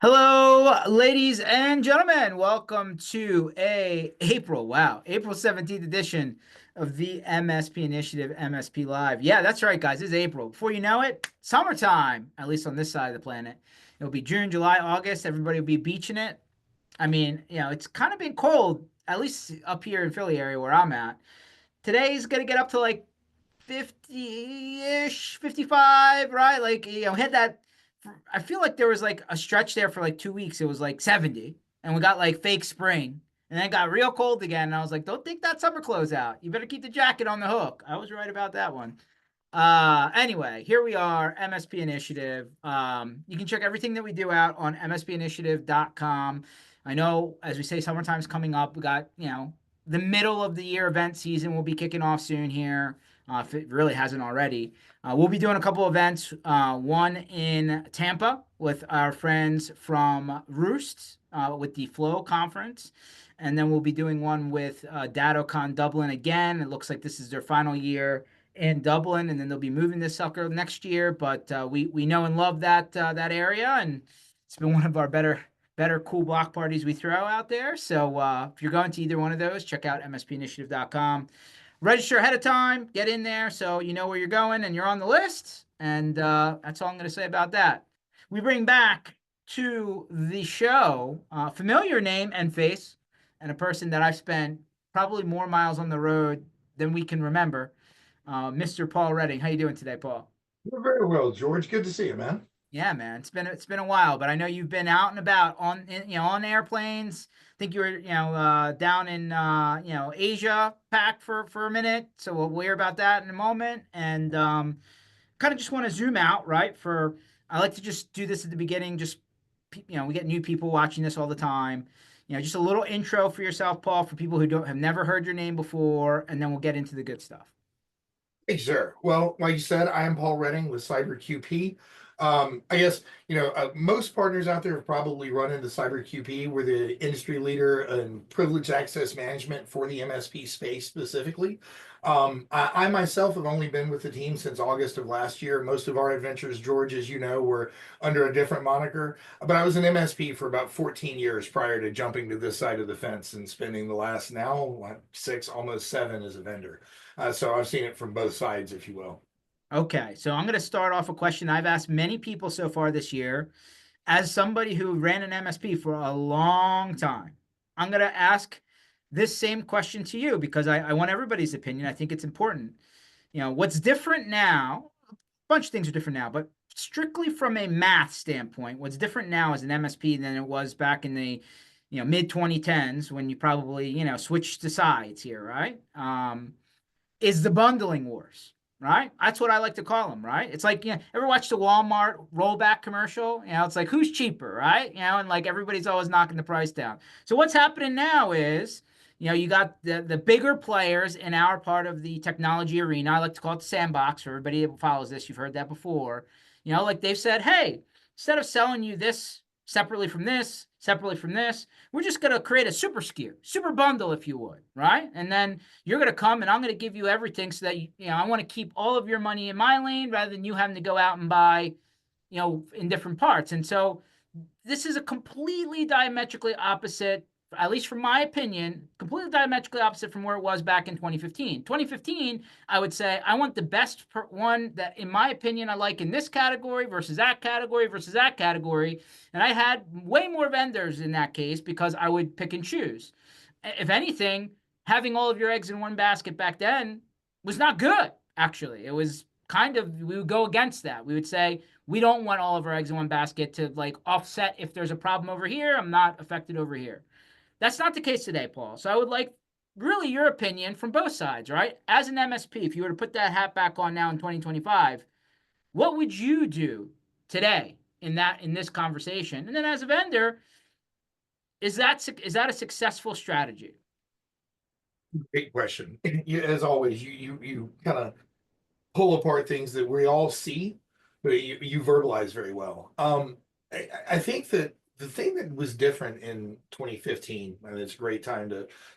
Hello, ladies and gentlemen. Welcome to April 17th edition of the MSP Initiative MSP Live. Yeah, that's right, guys. It's April. Before you know it, summertime, at least on this side of the planet. It'll be June, July, August. Everybody will be beaching it. I mean, it's kind of been cold, at least up here in Philly area where I'm at. Today's going to get up to like 50-ish, 55, right? Like, hit that. I feel like there was like a stretch there for like 2 weeks. It was like 70, and we got like fake spring, and then it got real cold again. And I was like, don't take that summer clothes out. You better keep the jacket on the hook. I was right about that one. Anyway, here we are, MSP Initiative. You can check everything that we do out on mspinitiative.com. I know, as we say, summertime's coming up. We got, the middle of the year event season will be kicking off soon here, if it really hasn't already. We'll be doing a couple events, one in Tampa with our friends from Roost, with the Flow Conference. And then we'll be doing one with DattoCon Dublin again. It looks like this is their final year in Dublin, and then they'll be moving this sucker next year. But we know and love that area, and it's been one of our better cool block parties we throw out there. So if you're going to either one of those, check out mspinitiative.com. Register ahead of time, get in there so you know where you're going and you're on the list. And that's all I'm going to say about that. We bring back to the show familiar name and face, and a person that I've spent probably more miles on the road than we can remember. Mr. Paul Redding. How you doing today, Paul? You're very well, George. Good to see you, man. Yeah, man. It's been a while, but I know you've been out and about on airplanes. I think you were down in Asia Pac for a minute. So we'll hear about that in a moment. And kind of just want to zoom out, right? I like to just do this at the beginning. Just we get new people watching this all the time. Just a little intro for yourself, Paul, for people who don't have never heard your name before, and then we'll get into the good stuff. Hey, sir. Well, like you said, I am Paul Redding with Cyberqp. I guess, most partners out there have probably run into Cyberqp. We're the industry leader in privileged access management for the MSP space specifically. I myself have only been with the team since August of last year. Most of our adventures, George, as you know, were under a different moniker. But I was an MSP for about 14 years prior to jumping to this side of the fence and spending the last now, what, 6, almost 7 as a vendor. So I've seen it from both sides, if you will. Okay, so I'm going to start off a question I've asked many people so far this year. As somebody who ran an MSP for a long time, I'm going to ask this same question to you because I want everybody's opinion. I think it's important. What's different now? A bunch of things are different now, but strictly from a math standpoint, what's different now as an MSP than it was back in the mid 2010s when you probably switched to sides here, right? Is the bundling wars, right? That's what I like to call them, right? It's like, ever watch the Walmart rollback commercial? It's like, who's cheaper, right? And like everybody's always knocking the price down. So what's happening now is, you got the bigger players in our part of the technology arena. I like to call it the sandbox for everybody who follows this. You've heard that before. Like they've said, hey, instead of selling you this separately from this, separately from this, we're just going to create a super SKU, super bundle, if you would, right? And then you're going to come and I'm going to give you everything so that, I want to keep all of your money in my lane rather than you having to go out and buy, in different parts. And so this is a completely diametrically opposite, at least from my opinion, completely diametrically opposite from where it was back in 2015. 2015, I would say I want the best one that, in my opinion, I like in this category versus that category versus that category. And I had way more vendors in that case because I would pick and choose. If anything, having all of your eggs in one basket back then was not good, actually. It was kind of, we would go against that. We would say, we don't want all of our eggs in one basket to like offset if there's a problem over here, I'm not affected over here. That's not the case today, Paul. So I would like really your opinion from both sides, right? As an MSP, if you were to put that hat back on now in 2025, what would you do today in this conversation? And then as a vendor, is that a successful strategy? Great question. As always, you kind of pull apart things that we all see, but you verbalize very well. I think that the thing that was different in 2015, and it's a great time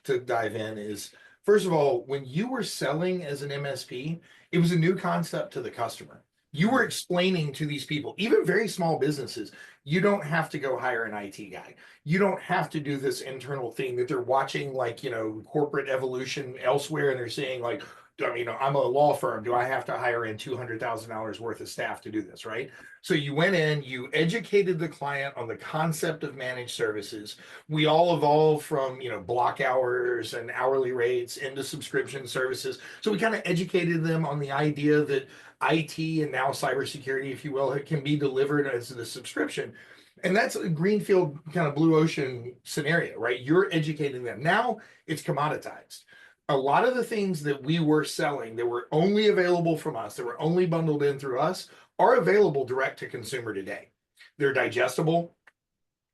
to dive in, is first of all, when you were selling as an MSP, it was a new concept to the customer. You were explaining to these people, even very small businesses, you don't have to go hire an IT guy. You don't have to do this internal thing that they're watching, like, corporate evolution elsewhere, and they're saying, like, I'm a law firm. Do I have to hire in $200,000 worth of staff to do this, right? So you went in, you educated the client on the concept of managed services. We all evolved from, block hours and hourly rates into subscription services. So we kind of educated them on the idea that IT and now cybersecurity, if you will, it can be delivered as a subscription. And that's a greenfield kind of blue ocean scenario, right? You're educating them. Now it's commoditized. A lot of the things that we were selling that were only available from us, that were only bundled in through us, are available direct to consumer today. They're digestible.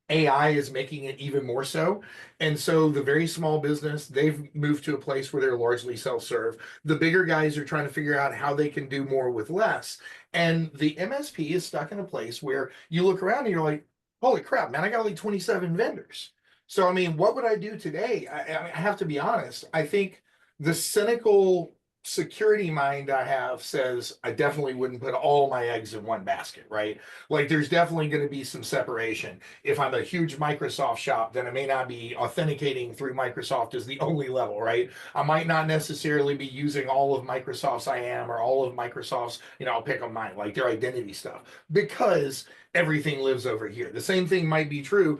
AI is making it even more so. And so the very small business, they've moved to a place where they're largely self-serve. The bigger guys are trying to figure out how they can do more with less. And the MSP is stuck in a place where you look around and you're like, holy crap, man, I got like 27 vendors. So, I mean, what would I do today? I have to be honest. I think the cynical security mind I have says I definitely wouldn't put all my eggs in one basket, right? Like there's definitely going to be some separation. If I'm a huge Microsoft shop, then I may not be authenticating through Microsoft as the only level, right? I might not necessarily be using all of Microsoft's IAM or all of Microsoft's, I'll pick on mine, like their identity stuff, because everything lives over here. The same thing might be true.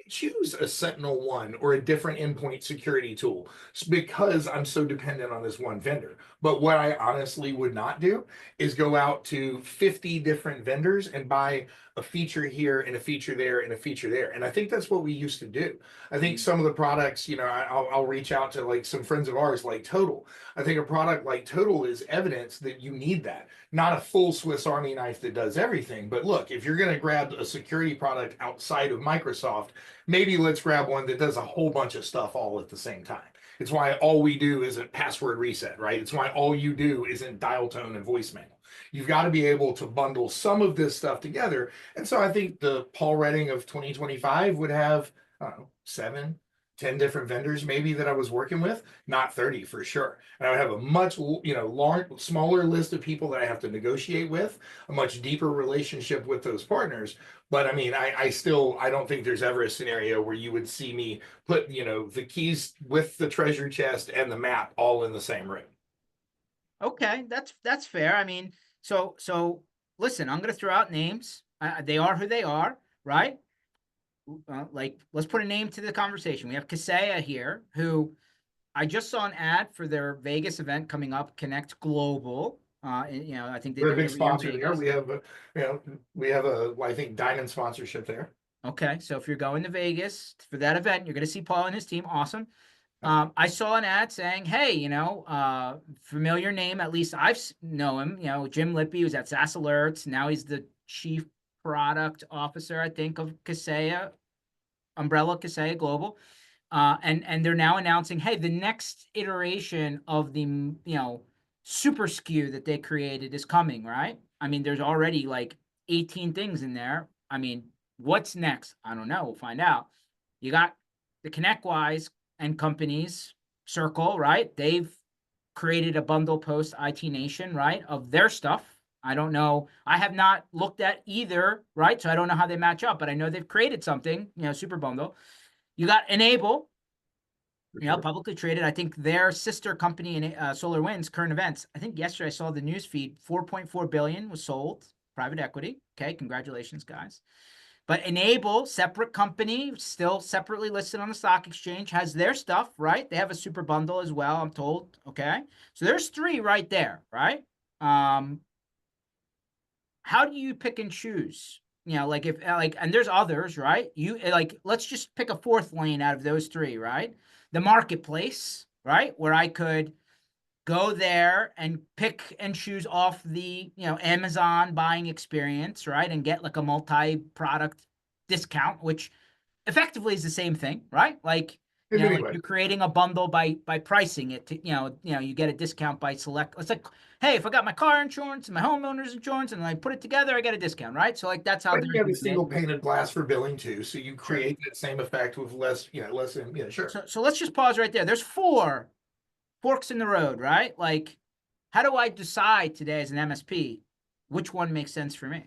Choose a Sentinel One or a different endpoint security tool because I'm so dependent on this one vendor. But what I honestly would not do is go out to 50 different vendors and buy a feature here and a feature there and a feature there. And I think that's what we used to do. I think some of the products, I'll reach out to like some friends of ours like Total. I think a product like Total is evidence that you need that. Not a full Swiss Army knife that does everything. But look, if you're going to grab a security product outside of Microsoft, maybe let's grab one that does a whole bunch of stuff all at the same time. It's why all we do isn't password reset, right? It's why all you do isn't dial tone and voicemail. You've got to be able to bundle some of this stuff together. And so I think the Paul Redding of 2025 would have, I don't know, 7, 10 different vendors maybe that I was working with, not 30 for sure. And I would have a much, smaller list of people that I have to negotiate with, a much deeper relationship with those partners. But I mean, I don't think there's ever a scenario where you would see me put, the keys with the treasure chest and the map all in the same room. Okay, that's fair. I mean, so listen, I'm going to throw out names. They are who they are, right? Like, let's put a name to the conversation. We have Kaseya here, who I just saw an ad for their Vegas event coming up, Connect Global. I think they We're a do it big every year in sponsor there. Vegas. We have a I think diamond sponsorship there. Okay, so if you're going to Vegas for that event, you're going to see Paul and his team. Awesome. I saw an ad saying, "Hey, familiar name. At least know him. Jim Lippy was at SaaS Alerts. Now he's the chief product officer, I think, of Kaseya, Umbrella Kaseya Global. And they're now announcing, hey, the next iteration of the super SKU that they created is coming, right? I mean, there's already like 18 things in there. I mean, what's next? I don't know. We'll find out. You got the ConnectWise and companies, Circle, right? They've created a bundle post IT Nation, right, of their stuff. I don't know. I have not looked at either, right? So I don't know how they match up, but I know they've created something, super bundle. You got Enable, Sure. publicly traded. I think their sister company in SolarWinds, Current Events. I think yesterday I saw the news feed. 4.4 billion was sold, private equity. Okay, congratulations, guys. But Enable, separate company, still separately listed on the stock exchange, has their stuff, right? They have a super bundle as well, I'm told. Okay, so there's 3 right there, right? How do you pick and choose? Like if and there's others, right? You like let's just pick a 4th lane out of those 3, right? The marketplace, right? Where I could go there and pick and choose off the, Amazon buying experience, right? And get like a multi-product discount, which effectively is the same thing, right? Like, In many like ways. you're creating a bundle by pricing it to, you get a discount by select. It's like, hey, if I got my car insurance and my homeowner's insurance and I put it together, I get a discount, right? So like that's how But they're you have a doing it. single pane of glass for billing too, so you Sure. create that same effect with less, yeah, sure. So let's just pause right there. There's 4 forks in the road, right? Like, how do I decide today as an MSP? which one makes sense for me?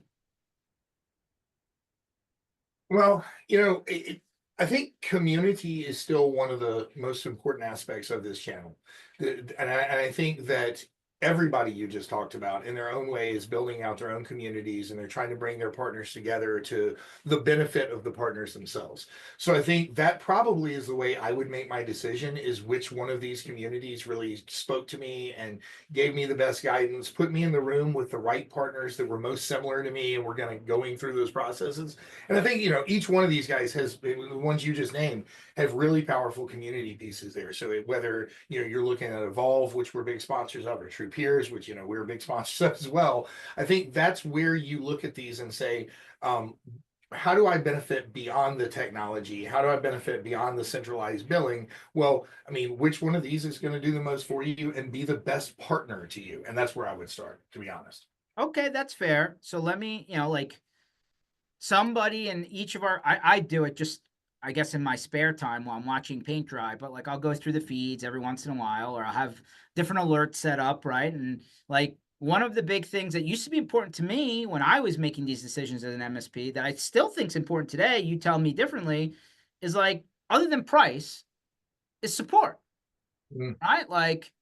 Well, I think community is still one of the most important aspects of this channel. And I think that everybody you just talked about in their own way is building out their own communities, and they're trying to bring their partners together to the benefit of the partners themselves. So I think that probably is the way I would make my decision, is which one of these communities really spoke to me and gave me the best guidance, put me in the room with the right partners that were most similar to me, and we're going through those processes. And I think, each one of these guys has, the ones you just named, have really powerful community pieces there. So whether, you're looking at Evolve, which we're big sponsors of, or True Peers, which, we're big sponsors of as well. I think that's where you look at these and say, how do I benefit beyond the technology? How do I benefit beyond the centralized billing? Well, I mean, which one of these is going to do the most for you and be the best partner to you? And that's where I would start, to be honest. Okay, that's fair. So let me, like somebody in each of I do it just, I guess, in my spare time while I'm watching paint dry, but like I'll go through the feeds every once in a while, or I'll have different alerts set up, right? And like one of the big things that used to be important to me when I was making these decisions as an MSP that I still think is important today, you tell me differently, is like, other than price, is support. Mm. Right? Like,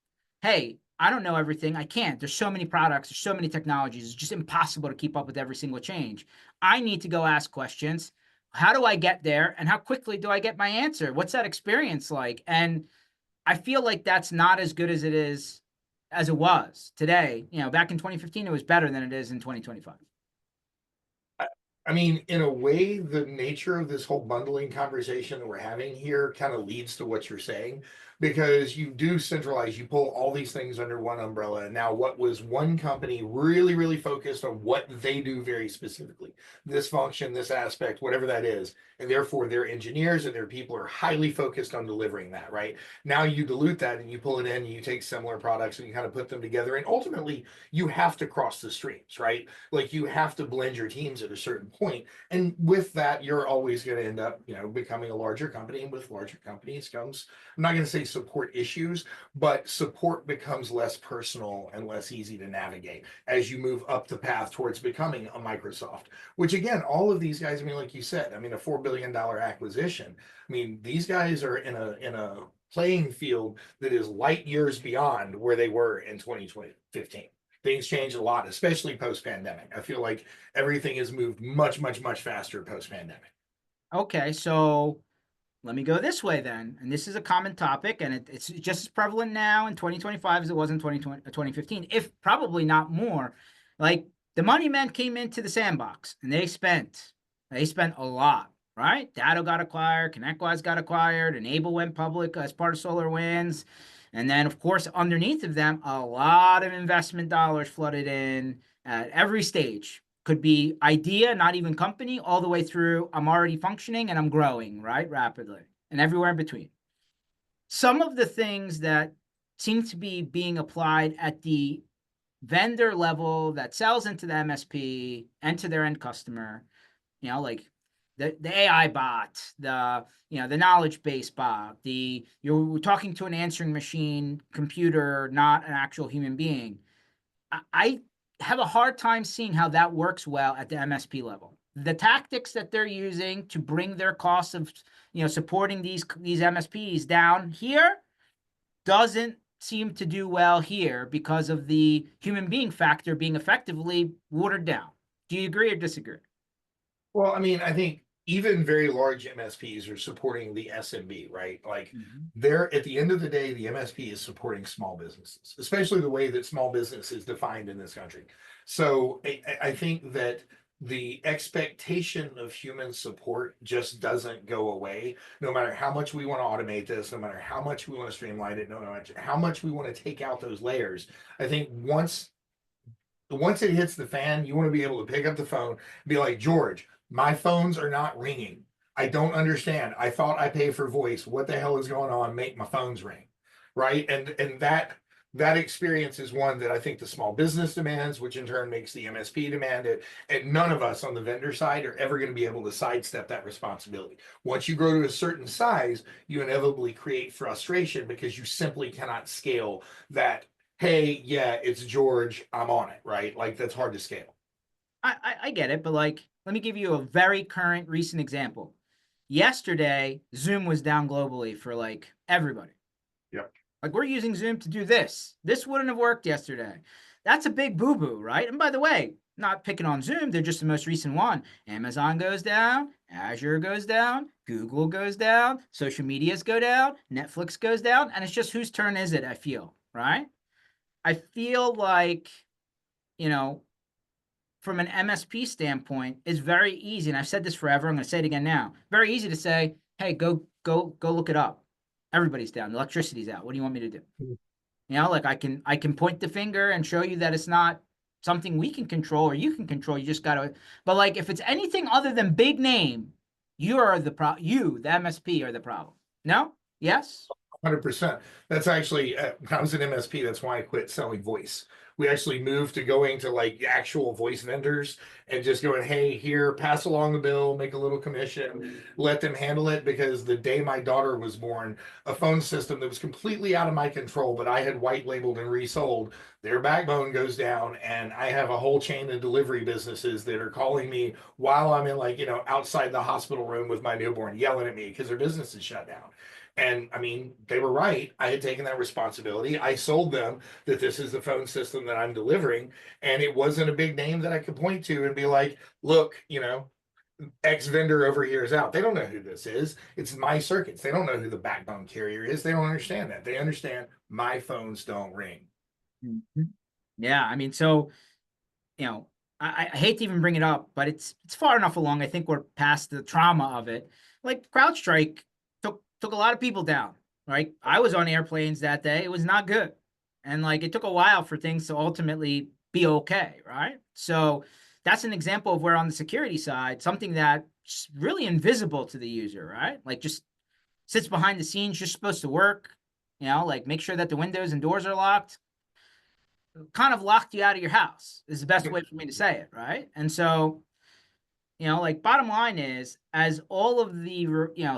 hey, I don't know everything. I can't. There's so many products, there's so many technologies. It's just impossible to keep up with every single change. I need to go ask questions. How do I get there? And how quickly do I get my answer? What's that experience like? And I feel like that's not as good as it was today. Back in 2015, it was better than it is in 2025. I mean, in a way, the nature of this whole bundling conversation that we're having here kind of leads to what you're saying, because you do centralize, you pull all these things under one umbrella. And now, what was one company really, really focused on what they do very specifically, this function, this aspect, whatever that is, and therefore their engineers and their people are highly focused on delivering that, right? Now you dilute that and you pull it in and you take similar products and you kind of put them together. And ultimately, you have to cross the streams, right? Like you have to blend your teams at a certain point. And with that, you're always going to end up, becoming a larger company. And with larger companies comes, I'm not going to say support issues, but support becomes less personal and less easy to navigate as you move up the path towards becoming a Microsoft, which again, all of these guys, I mean, like you said, I mean, a $4 billion acquisition. I mean, these guys are in a playing field that is light years beyond where they were in 2015. Things changed a lot, especially post pandemic. I feel like everything has moved much, much, much faster post pandemic. Okay, so let me go this way then. And this is a common topic, and it's just as prevalent now in 2025 as it was in 2015, if probably not more. Like the money men came into the sandbox and they spent a lot, right? Datto got acquired, ConnectWise got acquired, Enable went public as part of SolarWinds. And then, of course, underneath of them, a lot of investment dollars flooded in at every stage. Could be idea, not even company, all the way through I'm already functioning and I'm growing, right? Rapidly, and everywhere in between. Some of the things that seem to be being applied at the vendor level that sells into the MSP and to their end customer, like the AI bot, the knowledge base bot, you're talking to an answering machine computer, not an actual human being. I have a hard time seeing how that works well at the MSP level. The tactics that they're using to bring their costs of supporting these MSPs down here doesn't seem to do well here because of the human being factor being effectively watered down. Do you agree or disagree? Well, I mean, I think even very large MSPs are supporting the SMB, right? Like Mhm. they're at the end of the day, the MSP is supporting small businesses, especially the way that small business is defined in this country. So I think that the expectation of human support just doesn't go away, no matter how much we want to automate this, no matter how much we want to streamline it, no matter how much we want to take out those layers. I think once it hits the fan, you want to be able to pick up the phone and be like, George, my phones are not ringing. I don't understand. I thought I paid for voice. What the hell is going on? Make my phones ring. Right. And that experience is one that I think the small business demands, which in turn makes the MSP demand it. And none of us on the vendor side are ever going to be able to sidestep that responsibility. Once you grow to a certain size, you inevitably create frustration because you simply cannot scale that hey, yeah, it's George, I'm on it, right? Like that's hard to scale. I get it, but like, let me give you a very current, recent example. Yesterday, Zoom was down globally for like everybody. Yep. Like, we're using Zoom to do this. This wouldn't have worked yesterday. That's a big boo boo, right? And by the way, not picking on Zoom, they're just the most recent one. Amazon goes down, Azure goes down, Google goes down, social medias go down, Netflix goes down, and it's just whose turn is it, I feel, right? I feel like, you know, from an MSP standpoint, it's very easy. And I've said this forever. I'm going to say it again now. Very easy to say, hey, go look it up. Everybody's down. The electricity's out. What do you want me to do? You know, like I can point the finger and show you that it's not something we can control or you can control. You just gotta. But like, if it's anything other than big name, you are the You, the MSP, are the problem. No? Yes? 100%. That's actually, when I was an MSP, that's why I quit selling voice. We actually moved to going to like actual voice vendors and just going, hey, here, pass along the bill, make a little commission, let them handle it. Because the day my daughter was born, a phone system that was completely out of my control, but I had white labeled and resold, their backbone goes down. And I have a whole chain of delivery businesses that are calling me while I'm in, like, outside the hospital room with my newborn, yelling at me because their business is shut down. And I mean, they were right. I had taken that responsibility. I sold them that this is the phone system that I'm delivering. And it wasn't a big name that I could point to and be like, look, X vendor over here is out. They don't know who this is. It's my circuits. They don't know who the backbone carrier is. They don't understand that. They understand my phones don't ring. Mhm. Yeah, I mean, so I hate to even bring it up, but it's far enough along. I think we're past the trauma of it. Like CrowdStrike took a lot of people down, right? I was on airplanes that day. It was not good. And like it took a while for things to ultimately be okay, right? So that's an example of where on the security side, something that's really invisible to the user, right? Like just sits behind the scenes, just supposed to work, like make sure that the windows and doors are locked, kind of locked you out of your house is the best way for me to say it, right? And so, like bottom line is, as all of the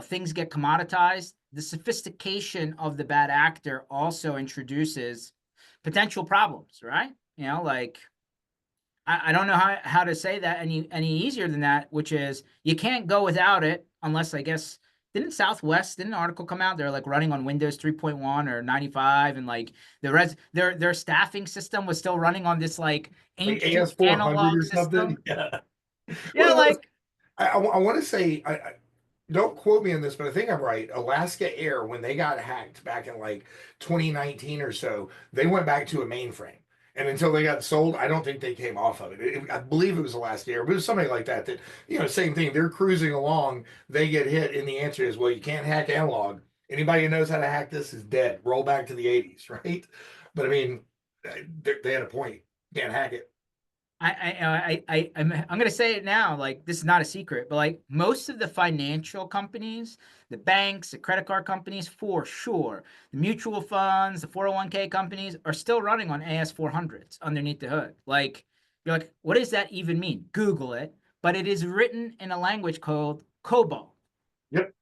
things get commoditized, the sophistication of the bad actor also introduces potential problems, right? Like I don't know how to say that any easier than that, which is you can't go without it unless I guess didn't an article come out? They're like running on Windows 3.1 or 95, and like their staffing system was still running on this like Like ancient AS400 analog or something. system. Yeah. Yeah, Well, like I want to say, don't quote me on this, but I think I'm right. Alaska Air, when they got hacked back in like 2019 or so, they went back to a mainframe. And until they got sold, I don't think they came off of it. I believe it was Alaska Air, but it was something like that. That, same thing. They're cruising along, they get hit, and the answer is, well, you can't hack analog. Anybody who knows how to hack this is dead. Roll back to the 80s, right? But I mean, they had a point. Can't hack it. I'm gonna say it now. Like this is not a secret, but like most of the financial companies, the banks, the credit card companies, for sure, the mutual funds, the 401k companies are still running on AS400s underneath the hood. Like you're like, what does that even mean? Google it. But it is written in a language called COBOL, Yep.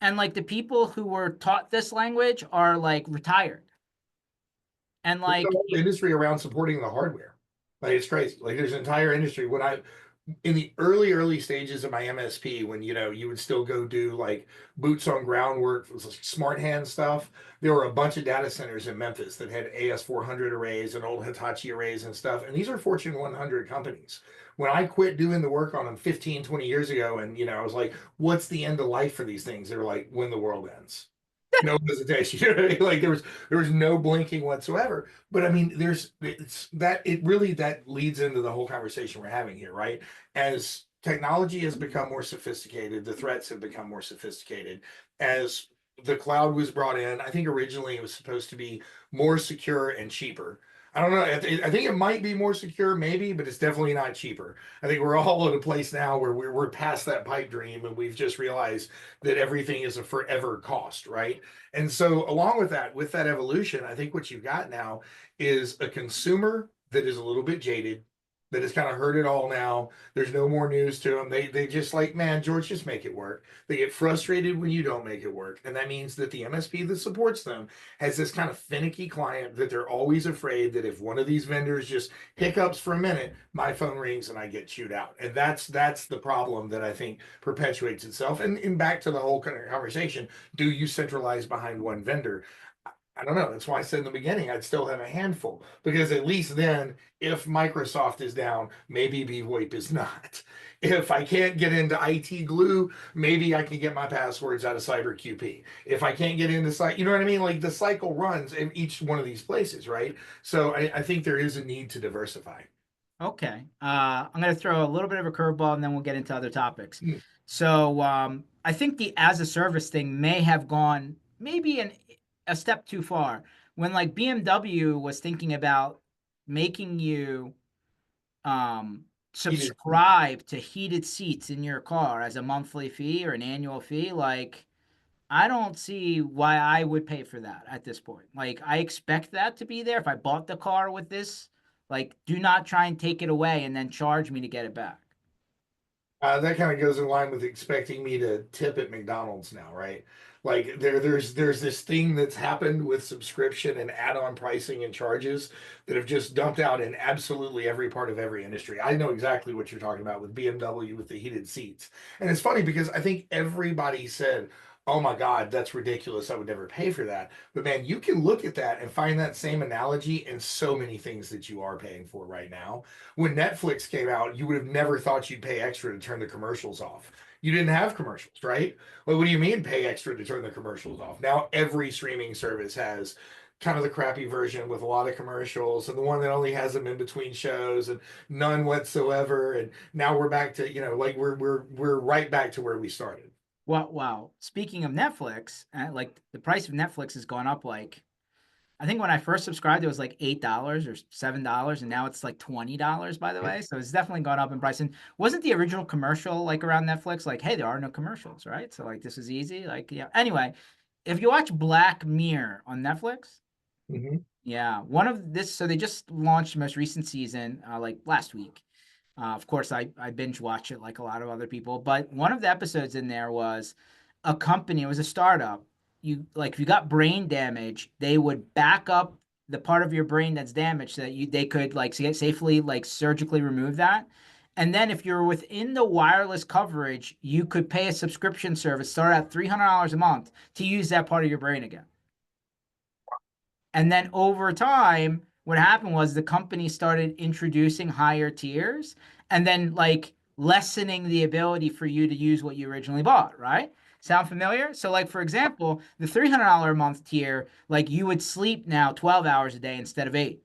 and like the people who were taught this language are like retired, and There's a like whole industry around supporting the hardware. Like it's crazy. Like there's an entire industry. When I in the early stages of my MSP, when you would still go do like boots on ground work, smart hand stuff, there were a bunch of data centers in Memphis that had AS400 arrays and old Hitachi arrays and stuff. And these are Fortune 100 companies. When I quit doing the work on them 15, 20 years ago, and I was like, what's the end of life for these things? They were like, when the world ends. No hesitation. You know what I mean? Like there was no blinking whatsoever. But I mean, it really that leads into the whole conversation we're having here, right? As technology has become more sophisticated, the threats have become more sophisticated. As the cloud was brought in, I think originally it was supposed to be more secure and cheaper. I don't know. I think it might be more secure, maybe, but it's definitely not cheaper. I think we're all at a place now where we're past that pipe dream and we've just realized that everything is a forever cost, right? And so, along with that evolution, I think what you've got now is a consumer that is a little bit jaded, that has kind of heard it all now. There's no more news to them. They just like, man, George, just make it work. They get frustrated when you don't make it work. And that means that the MSP that supports them has this kind of finicky client that they're always afraid that if one of these vendors just hiccups for a minute, my phone rings and I get chewed out. And that's the problem that I think perpetuates itself. And back to the whole kind of conversation, do you centralize behind one vendor? I don't know. That's why I said in the beginning I'd still have a handful because at least then, if Microsoft is down, maybe VoIP is not. If I can't get into IT Glue, maybe I can get my passwords out of Cyberqp. If I can't get into site, you know what I mean? Like the cycle runs in each one of these places, right? So I think there is a need to diversify. Okay. I'm going to throw a little bit of a curveball and then we'll get into other topics. Hmm. So I think the as a service thing may have gone maybe a step too far. When like BMW was thinking about making you Heated. subscribe to heated seats in your car as a monthly fee or an annual fee, like I don't see why I would pay for that at this point. Like, I expect that to be there. If I bought the car with this, like, do not try and take it away and then charge me to get it back. That kind of goes in line with expecting me to tip at McDonald's now, right? Like there's this thing that's happened with subscription and add-on pricing and charges that have just dumped out in absolutely every part of every industry. I know exactly what you're talking about with BMW with the heated seats. And it's funny because I think everybody said, "Oh my God, that's ridiculous. I would never pay for that." But man, you can look at that and find that same analogy in so many things that you are paying for right now. When Netflix came out, you would have never thought you'd pay extra to turn the commercials off. You didn't have commercials, right? Like, what do you mean pay extra to turn the commercials off? Now every streaming service has kind of the crappy version with a lot of commercials and the one that only has them in between shows and none whatsoever. And now we're back to, like we're right back to where we started. Well, wow. Speaking of Netflix, like the price of Netflix has gone up like I think when I first subscribed, it was like $8 or $7, and now it's like $20, by the way. So it's definitely gone up in price. And wasn't the original commercial like around Netflix, like, hey, there are no commercials, right? So like this is easy. Like, yeah. Anyway, if you watch Black Mirror on Netflix, Mhm. yeah, one of this, so they just launched the most recent season, like last week. Of course, I binge watch it like a lot of other people, but one of the episodes in there was a company, it was a startup. You like if you got brain damage, they would back up the part of your brain that's damaged so that they could like safely like surgically remove that. And then if you're within the wireless coverage, you could pay a subscription service, start at $300 a month to use that part of your brain again. And then over time, what happened was the company started introducing higher tiers and then like lessening the ability for you to use what you originally bought, right? Sound familiar? So, like, for example, the $300 a month tier, like you would sleep now 12 hours a day instead of 8.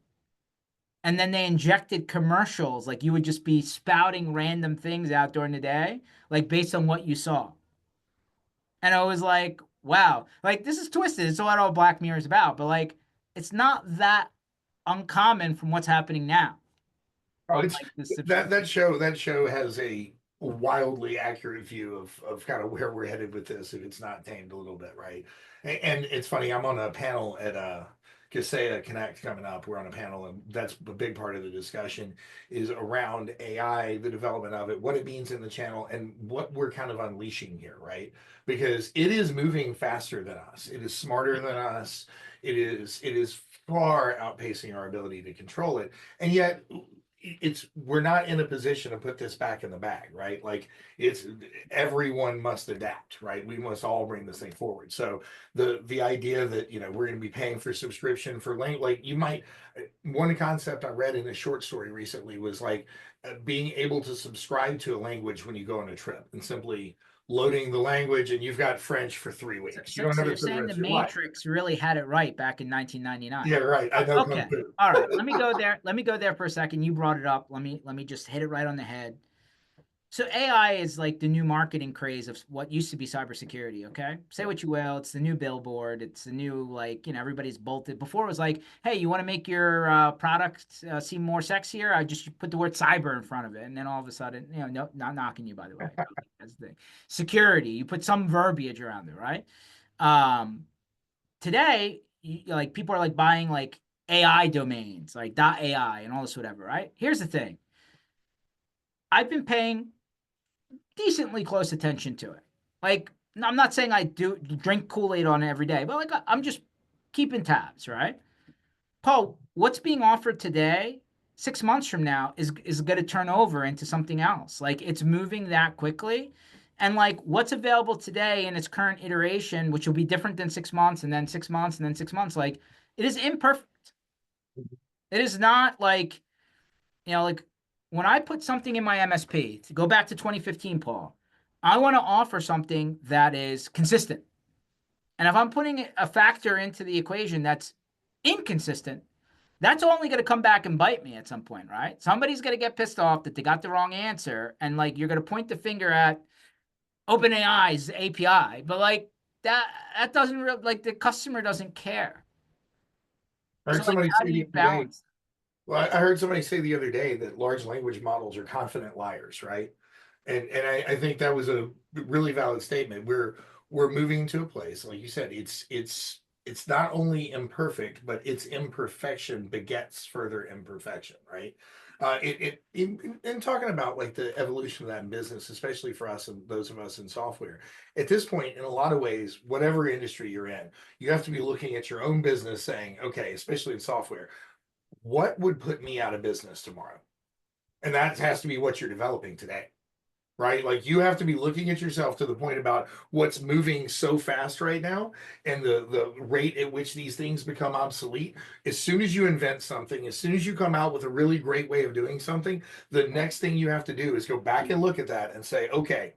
And then they injected commercials, like you would just be spouting random things out during the day, like based on what you saw. And I was like, wow, like this is twisted. It's what all Black Mirror is about, but like it's not that uncommon from what's happening now Oh, on it's like the that subscription. show has a wildly accurate view of kind of where we're headed with this if it's not tamed a little bit, right? And it's funny, I'm on a panel at Kaseya Connect coming up. We're on a panel, and that's a big part of the discussion is around AI, the development of it, what it means in the channel, and what we're kind of unleashing here, right? Because it is moving faster than us. It is smarter than us. It is far outpacing our ability to control it. And yet it's we're not in a position to put this back in the bag, right? Like it's everyone must adapt, right? We must all bring this thing forward. So the idea that we're going to be paying for subscription for link, like you might one concept I read in a short story recently was like being able to subscribe to a language when you go on a trip and simply loading the language and you've got French for 3 weeks. You don't So have you're it for the saying the rest of your life. Matrix really had it right back in 1999. Yeah, right. I know kung Okay. fu. All right. Let me go there. Let me go there for a second. You brought it up. Let me just hit it right on the head. So AI is like the new marketing craze of what used to be cybersecurity, okay? Say what you will, it's the new billboard, it's the new like, everybody's bolted. Before it was like, hey, you want to make your product seem more sexier? I just put the word cyber in front of it, and then all of a sudden, no, not knocking you by the way. That's the thing. Security, you put some verbiage around it, right? Um, Today, like people are like buying like AI domains, like .ai and all this whatever, right? Here's the thing. I've been paying decently close attention to it. Like, I'm not saying I do drink Kool-Aid on it every day, but like I'm just keeping tabs, right? Paul, what's being offered today, 6 months from now, is going to turn over into something else. Like it's moving that quickly. And like what's available today in its current iteration, which will be different than 6 months and then 6 months and then 6 months, like it is imperfect. It is not like, like when I put something in my MSP, to go back to 2015, Paul, I want to offer something that is consistent. And if I'm putting a factor into the equation that's inconsistent, that's only going to come back and bite me at some point, right? Somebody's going to get pissed off that they got the wrong answer. And like you're going to point the finger at OpenAI's API, but like that doesn't like the customer doesn't care. I So heard like somebody how say do the you other day, balance? well, I heard somebody say the other day that large language models are confident liars, right? And I think that was a really valid statement. We're moving to a place, like you said, it's not only imperfect, but its imperfection begets further imperfection, right? In talking about like the evolution of that in business, especially for us and those of us in software, at this point, in a lot of ways, whatever industry you're in, you have to be looking at your own business saying, okay, especially in software, what would put me out of business tomorrow? And that has to be what you're developing today, right? Like you have to be looking at yourself to the point about what's moving so fast right now and the rate at which these things become obsolete. As soon as you invent something, as soon as you come out with a really great way of doing something, the next thing you have to do is go back and look at that and say, okay,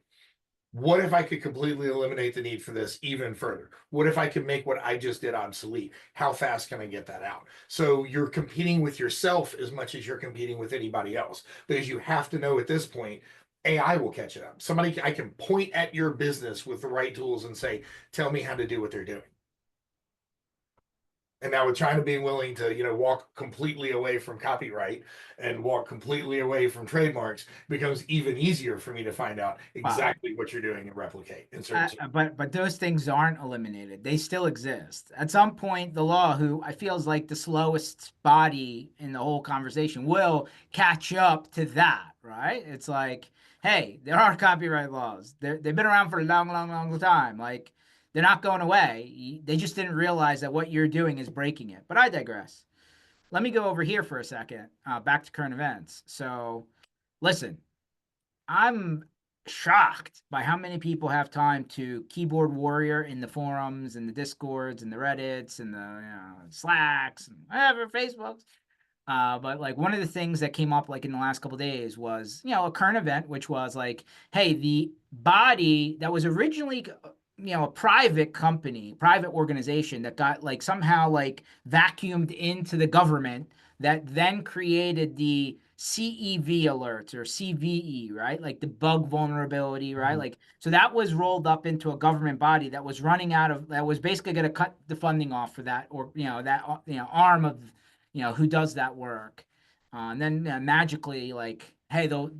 what if I could completely eliminate the need for this even further? What if I could make what I just did obsolete? How fast can I get that out? So you're competing with yourself as much as you're competing with anybody else, because you have to know at this point, AI will catch it up. Somebody, I can point at your business with the right tools and say, tell me how to do what they're doing. And now with China being willing to, walk completely away from copyright and walk completely away from trademarks, becomes even easier for me to find out Wow. exactly what you're doing and replicate in certain. But those things aren't eliminated. They still exist. At some point, the law, who I feel is like the slowest body in the whole conversation, will catch up to that, right? It's like, hey, there are copyright laws. They've been around for a long, long, long time. Like they're not going away. They just didn't realize that what you're doing is breaking it. But I digress. Let me go over here for a second. Back to current events. So, listen, I'm shocked by how many people have time to keyboard warrior in the forums and the discords and the reddits and the slacks and whatever facebooks. But like one of the things that came up like in the last couple of days was a current event, which was like, hey, the body that was originally a private company, private organization that got like somehow like vacuumed into the government, that then created the CEV alerts or CVE, right? Like the bug vulnerability, right? Mhm. Like, so that was rolled up into a government body that was running out of, that was basically going to cut the funding off for that, or, that, arm of, who does that work. And then magically, like, hey, they'll,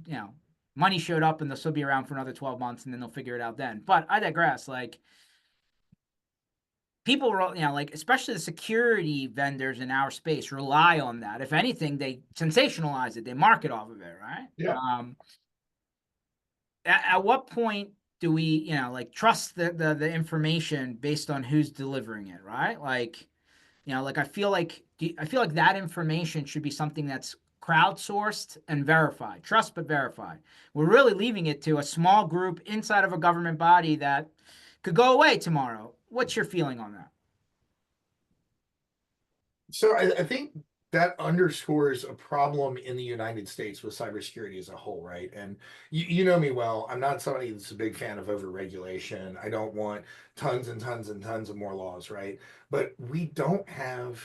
money showed up and they'll still be around for another 12 months and then they'll figure it out then. But I digress. Like, people, like especially the security vendors in our space rely on that. If anything, they sensationalize it, they market off of it, right? Yeah. At what point do we, like trust the information based on who's delivering it, right? Like, like I feel like that information should be something that's crowdsourced and verified, trust but verified. We're really leaving it to a small group inside of a government body that could go away tomorrow. What's your feeling on that? So I think that underscores a problem in the United States with cybersecurity as a whole, right? And you know me well. I'm not somebody that's a big fan of overregulation. I don't want tons and tons and tons of more laws, right? But we don't have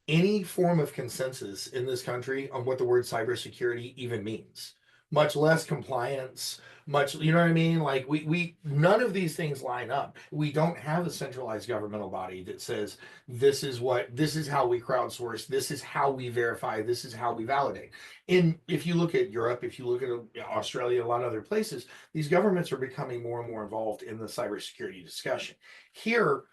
any form of consensus in this country on what the word cybersecurity even means, much less compliance, much, you know what I mean? Like we none of these things line up. We don't have a centralized governmental body that says this is how we crowdsource, this is how we verify, this is how we validate. And if you look at Europe, if you look at Australia, a lot of other places, these governments are becoming more and more involved in the cybersecurity discussion. Here,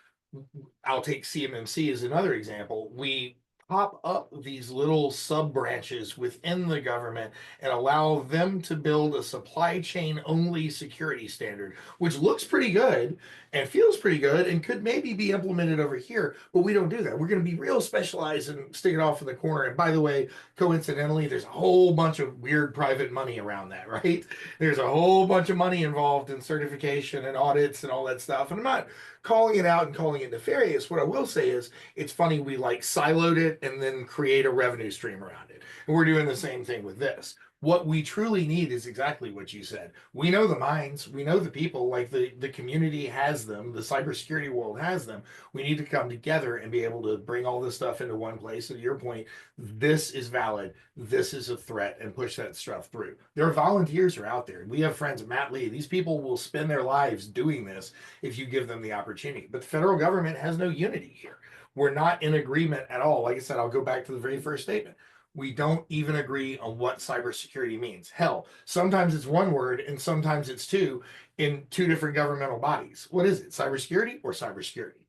I'll take CMMC as another example. We pop up these little sub branches within the government and allow them to build a supply chain only security standard, which looks pretty good and feels pretty good and could maybe be implemented over here. But we don't do that. We're going to be real specialized and stick it off in the corner. And by the way, coincidentally, there's a whole bunch of weird private money around that, right? There's a whole bunch of money involved in certification and audits and all that stuff. And I'm not calling it out and calling it nefarious. What I will say is it's funny we like siloed it and then create a revenue stream around it. And we're doing the same thing with this. What we truly need is exactly what you said. We know the minds, we know the people, like the community has them, the cybersecurity world has them. We need to come together and be able to bring all this stuff into one place. And to your point, this is valid, this is a threat, and push that stuff through. There are volunteers who are out there. We have friends, Matt Lee. These people will spend their lives doing this if you give them the opportunity. But the federal government has no unity here. We're not in agreement at all. Like I said, I'll go back to the very first statement. We don't even agree on what cybersecurity means. Hell, sometimes it's one word and sometimes it's two in two different governmental bodies. What is it? Cybersecurity or cybersecurity?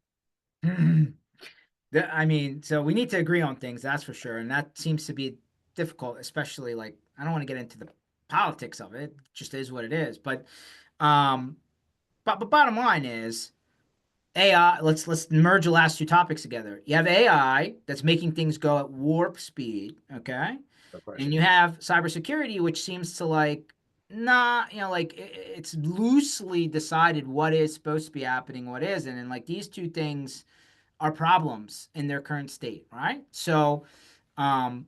I mean, so we need to agree on things, that's for sure. And that seems to be difficult, especially like I don't want to get into the politics of it. It just is what it is. Um, but bottom line is AI, let's merge the last two topics together. You have AI that's making things go at warp speed, okay? No And question. you have cybersecurity, which seems to like not, like it's loosely decided what is supposed to be happening, what isn't. And like these two things are problems in their current state, right? So, um,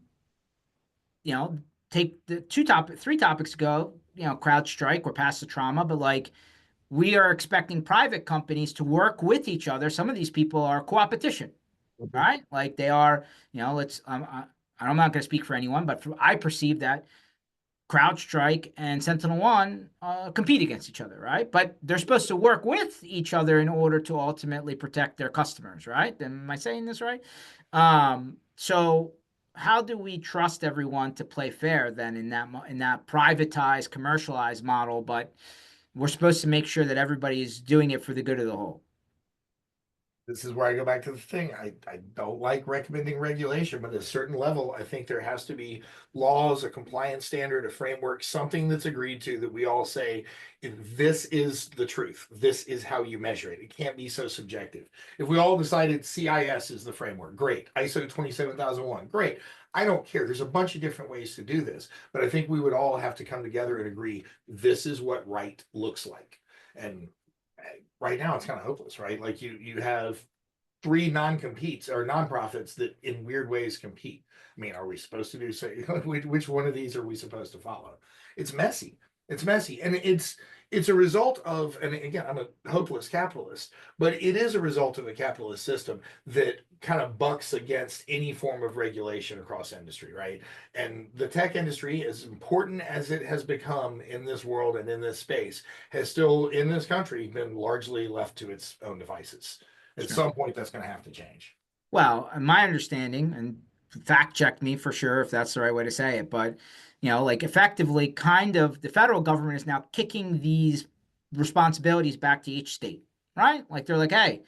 you know, take the three topics ago, CrowdStrike or pass the trauma, but like we are expecting private companies to work with each other. Some of these people are co-opetition, Mhm. right? Like they are, let's, I'm not going to speak for anyone, but I perceive that CrowdStrike and SentinelOne compete against each other, right? But they're supposed to work with each other in order to ultimately protect their customers, right? Am I saying this right? So how do we trust everyone to play fair then in that privatized, commercialized model? But we're supposed to make sure that everybody is doing it for the good of the whole. This is where I go back to the thing. I don't like recommending regulation, but at a certain level, I think there has to be laws, a compliance standard, a framework, something that's agreed to that we all say, this is the truth. This is how you measure it. It can't be so subjective. If we all decided CIS is the framework, great. ISO 27001, great. I don't care. There's a bunch of different ways to do this, but I think we would all have to come together and agree this is what right looks like. And right now it's kind of hopeless, right? Like you have three non-competes or nonprofits that in weird ways compete. I mean, are we supposed to do so? Which one of these are we supposed to follow? It's messy. It's messy, and it's a result of, and again, I'm a hopeless capitalist, but it is a result of a capitalist system that kind of bucks against any form of regulation across industry, right? And the tech industry, as important as it has become in this world and in this space, has still in this country been largely left to its own devices. At Sure. some point, that's going to have to change. Well, my understanding, and fact check me for sure if that's the right way to say it, but like effectively, kind of the federal government is now kicking these responsibilities back to each state, right? Like they're like, hey,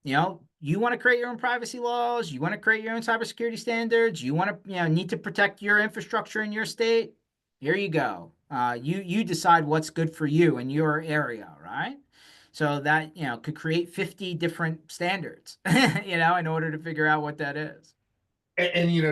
you want to create your own privacy laws, you want to create your own cybersecurity standards, you want to, need to protect your infrastructure in your state. Here you go. You decide what's good for you in your area, right? So that could create 50 different standards, in order to figure out what that is.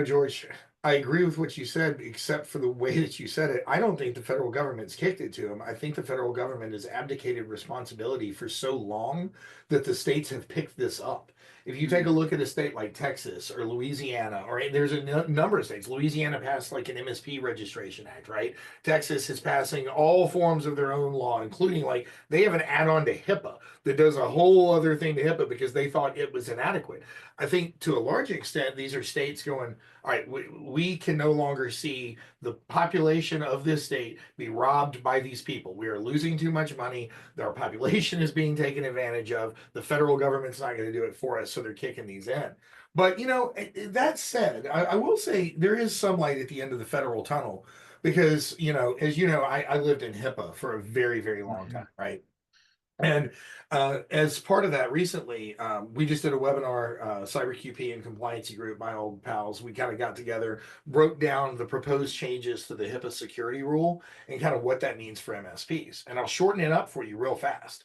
George, I agree with what you said, except for the way that you said it. I don't think the federal government's kicked it to him. I think the federal government has abdicated responsibility for so long that the states have picked this up. If you take a Mhm. look at a state like Texas or Louisiana, or there's a number of states. Louisiana passed like an MSP registration act, right? Texas is passing all forms of their own law, including like they have an add-on to HIPAA that does a whole other thing to HIPAA because they thought it was inadequate. I think to a large extent, these are states going, all right, we can no longer see the population of this state be robbed by these people. We are losing too much money. Our population is being taken advantage of. The federal government's not going to do it for us, so they're kicking these in. But that said, I will say there is some light at the end of the federal tunnel because as you know, I lived in HIPAA for a very, very long time, right? And as part of that, recently, we just did a webinar, Cyberqp and Compliancy Group, my old pals. We kind of got together, broke down the proposed changes to the HIPAA security rule and kind of what that means for MSPs. And I'll shorten it up for you real fast.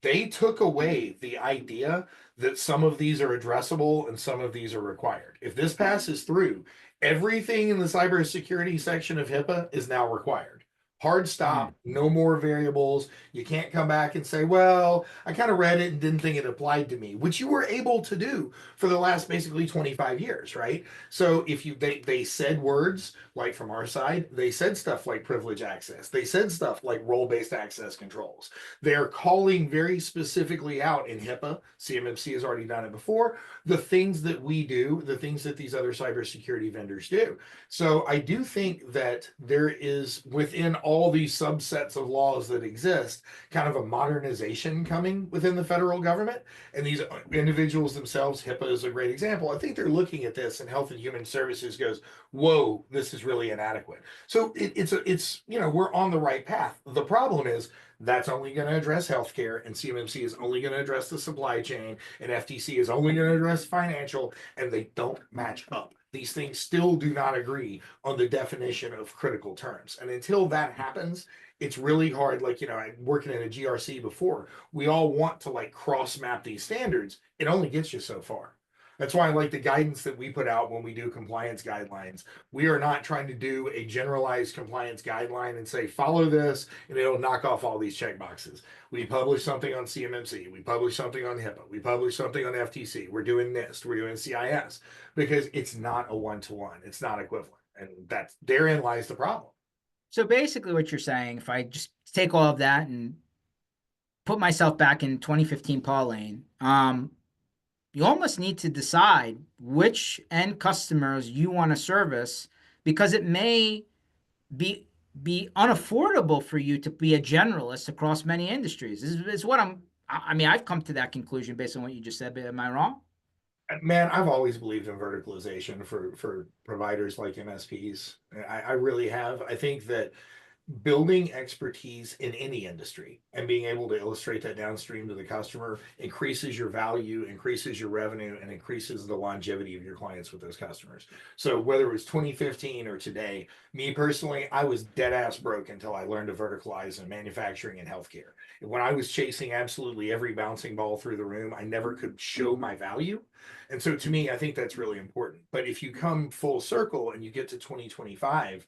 They took away the idea that some of these are addressable and some of these are required. If this passes through, everything in the cybersecurity section of HIPAA is now required. Hard Mm. stop, no more variables. You can't come back and say, well, I kind of read it and didn't think it applied to me, which you were able to do for the last basically 25 years, right? So if you they said words like from our side, they said stuff like privilege access. They said stuff like role-based access controls. They're calling very specifically out in HIPAA. CMMC has already done it before. The things that we do, the things that these other cybersecurity vendors do. So I do think that there is within all these subsets of laws that exist, kind of a modernization coming within the federal government. And these individuals themselves, HIPAA is a great example. I think they're looking at this, and Health and Human Services goes, "Whoa, this is really inadequate." So it's we're on the right path. The problem is that's only going to address healthcare, and CMMC is only going to address the supply chain, and FTC is only going to address financial, and they don't match up. These things still do not agree on the definition of critical terms. And until that happens, it's really hard. Like, working in a GRC before, we all want to like cross map these standards. It only gets you so far. That's why I like the guidance that we put out when we do compliance guidelines. We are not trying to do a generalized compliance guideline and say, follow this, and it'll knock off all these check boxes. We publish something on CMMC, we publish something on HIPAA, we publish something on FTC, we're doing NIST, we're doing CIS, because it's not a one-to-one, it's not equivalent. And that's therein lies the problem. So basically, what you're saying, if I just take all of that and put myself back in 2015 Paul Lane, you almost need to decide which end customers you want to service because it may be be unaffordable for you to be a generalist across many industries. This is what I mean, I've come to that conclusion based on what you just said, but am I wrong? Man, I've always believed in verticalization for providers like MSPs. I really have. I think that building expertise in any industry and being able to illustrate that downstream to the customer increases your value, increases your revenue, and increases the longevity of your clients with those customers. So whether it was 2015 or today, me personally, I was dead ass broke until I learned to verticalize in manufacturing and healthcare. And when I was chasing absolutely every bouncing ball through the room, I never could show my value. And so to me, I think that's really important. But if you come full circle and you get to 2025,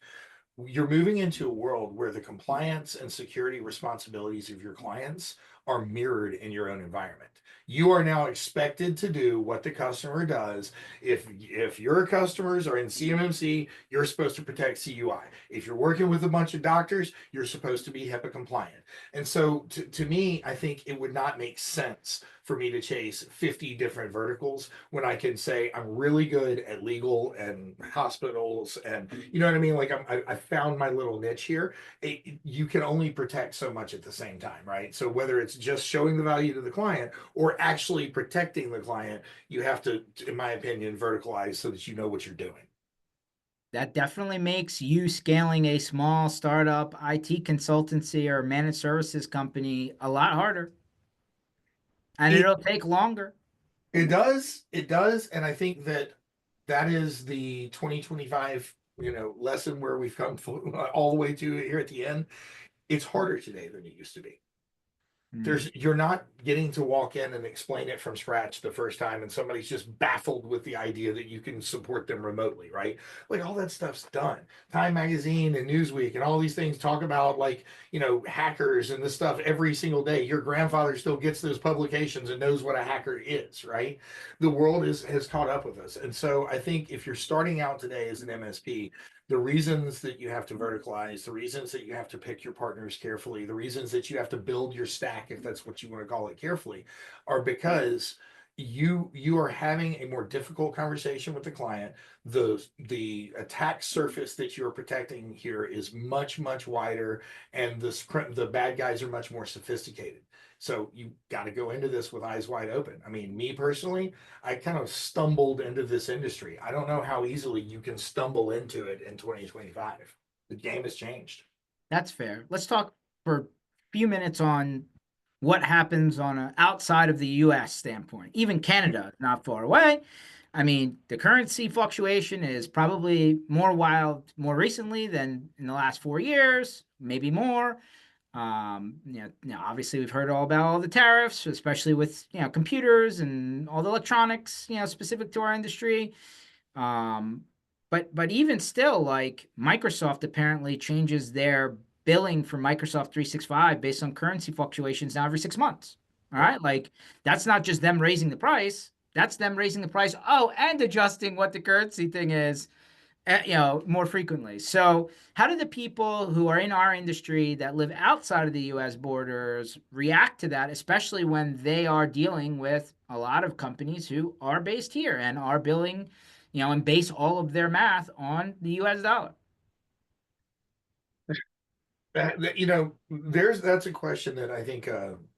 you're moving into a world where the compliance and security responsibilities of your clients are mirrored in your own environment. You are now expected to do what the customer does. If your customers are in CMMC, you're supposed to protect CUI. If you're working with a bunch of doctors, you're supposed to be HIPAA compliant. And so to me, I think it would not make sense for me to chase 50 different verticals when I can say I'm really good at legal and hospitals, and you know what I mean? Like I found my little niche here. You can only protect so much at the same time, right? So whether it's just showing the value to the client or actually protecting the client, you have to, in my opinion, verticalize so that you know what you're doing. That definitely makes you scaling a small startup IT consultancy or managed services company a lot harder, and It it'll take longer. it does, and I think that that is the 2025 lesson where we've come all the way to here at the end. It's harder today than it used to be. Mm. You're not getting to walk in and explain it from scratch the first time, and somebody's just baffled with the idea that you can support them remotely, right? Like all that stuff's done. Time Magazine and Newsweek and all these things talk about like hackers and this stuff every single day. Your grandfather still gets those publications and knows what a hacker is, right? The world has caught up with us. And so I think if you're starting out today as an MSP, the reasons that you have to verticalize, the reasons that you have to pick your partners carefully, the reasons that you have to build your stack, if that's what you want to call it, carefully, are because you are having a more difficult conversation with the client. The attack surface that you're protecting here is much wider, and the bad guys are much more sophisticated. So you got to go into this with eyes wide open. I mean, me personally, I kind of stumbled into this industry. I don't know how easily you can stumble into it in 2025. The game has changed. That's fair. Let's talk for a few minutes on what happens on a outside of the US standpoint. Even Canada, not far away. I mean, the currency fluctuation is probably more wild more recently than in the last 4 years, maybe more. Obviously we've heard all about all the tariffs, especially with computers and all the electronics, specific to our industry. Um, but even still, like Microsoft apparently changes their billing for Microsoft 365 based on currency fluctuations now every 6 months. All Right. right, like that's not just them raising the price. That's them raising the price. Oh, and adjusting what the currency thing is more frequently. So, how do the people who are in our industry that live outside of the U.S. borders react to that, especially when they are dealing with a lot of companies who are based here and are billing, and base all of their math on the U.S. dollar? That's a question that I think